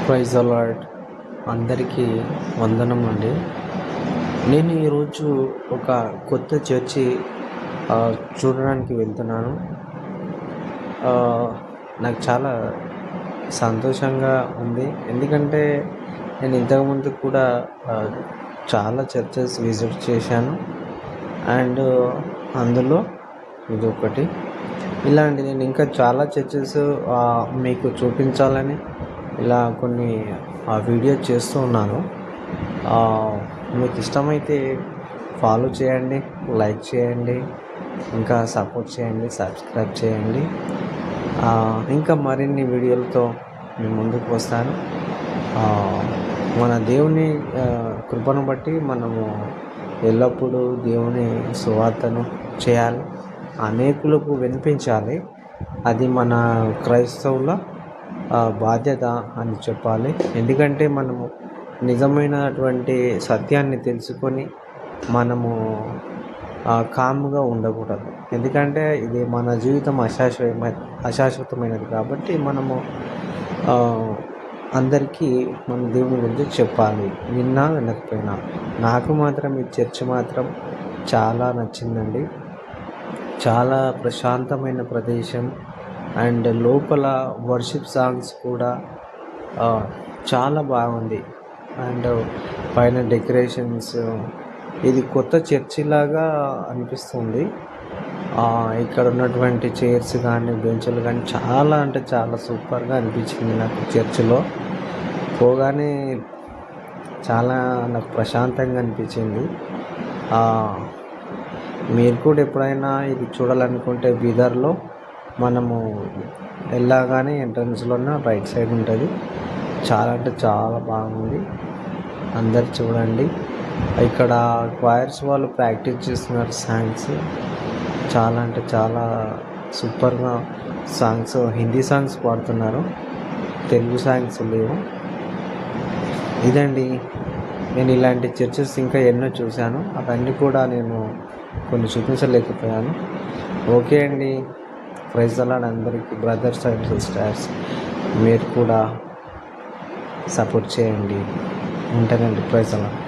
Praise the lord. అందరికీ వందనం అండి. నేను ఈరోజు ఒక కొత్త చర్చి చూడడానికి వెళ్తున్నాను. నాకు చాలా సంతోషంగా ఉంది. ఎందుకంటే నేను ఇంతకుముందు కూడా చాలా చర్చెస్ విజిట్ చేశాను. అండ్ అందులో ఇది ఒకటి. ఇలాంటి నేను ఇంకా చాలా చర్చెస్ మీకు చూపించాలని ఇలా కొన్ని వీడియో చేస్తూ ఉన్నాను. మీకు ఇష్టమైతే ఫాలో చేయండి, లైక్ చేయండి, ఇంకా సపోర్ట్ చేయండి, సబ్స్క్రైబ్ చేయండి. ఇంకా మరిన్ని వీడియోలతో నేను ముందుకు వస్తాను. మన దేవుని కృపను బట్టి మనము ఎల్లప్పుడూ దేవుని సువార్తను చేయాలి, అనేకులకు వినిపించాలి. అది మన క్రైస్తవుల బాధ్యత అని చెప్పాలి. ఎందుకంటే మనము నిజమైనటువంటి సత్యాన్ని తెలుసుకొని మనము కామ్గా ఉండకూడదు. ఎందుకంటే ఇది మన జీవితం అశాశ్వతమైనది కాబట్టి మనము అందరికీ మన దేవుని గురించి చెప్పాలి, విన్నా వినకపోయినా. నాకు మాత్రం ఈ చర్చ్ మాత్రం చాలా నచ్చిందండి. చాలా ప్రశాంతమైన ప్రదేశం. అండ్ లోపల వర్షిప్ సాంగ్స్ కూడా చాలా బాగుంది. అండ్ పైన డెకరేషన్స్, ఇది కొత్త చర్చి లాగా అనిపిస్తుంది. ఇక్కడ ఉన్నటువంటి చైర్స్ కానీ బెంచ్లు కానీ చాలా అంటే చాలా సూపర్గా అనిపించింది నాకు. చర్చిలో పోగానే చాలా నాకు ప్రశాంతంగా అనిపించింది. మీరు కూడా ఎప్పుడైనా ఇది చూడాలనుకుంటే బీదర్లో మనము వెళ్ళగానే ఎంట్రన్స్లోనే రైట్ సైడ్ ఉంటుంది. చాలా అంటే చాలా బాగుంది. అందరు చూడండి. ఇక్కడ క్వైర్స్ వాళ్ళు ప్రాక్టీస్ చేస్తున్నారు సాంగ్స్. చాలా అంటే చాలా సూపర్గా సాంగ్స్, హిందీ సాంగ్స్ పాడుతున్నారు, తెలుగు సాంగ్స్ లేవు. ఇదండి, నేను ఇలాంటి చర్చెస్ ఇంకా ఎన్నో చూశాను. అవన్నీ కూడా నేను కొన్ని చూపించలేకపోయాను. ఓకే అండి. ప్రైజ్ ద లార్డ్ అందరికీ. బ్రదర్స్ అండ్ సిస్టర్స్, మీరు కూడా సపోర్ట్ చేయండి. ఉంటానండి. Praise the lord.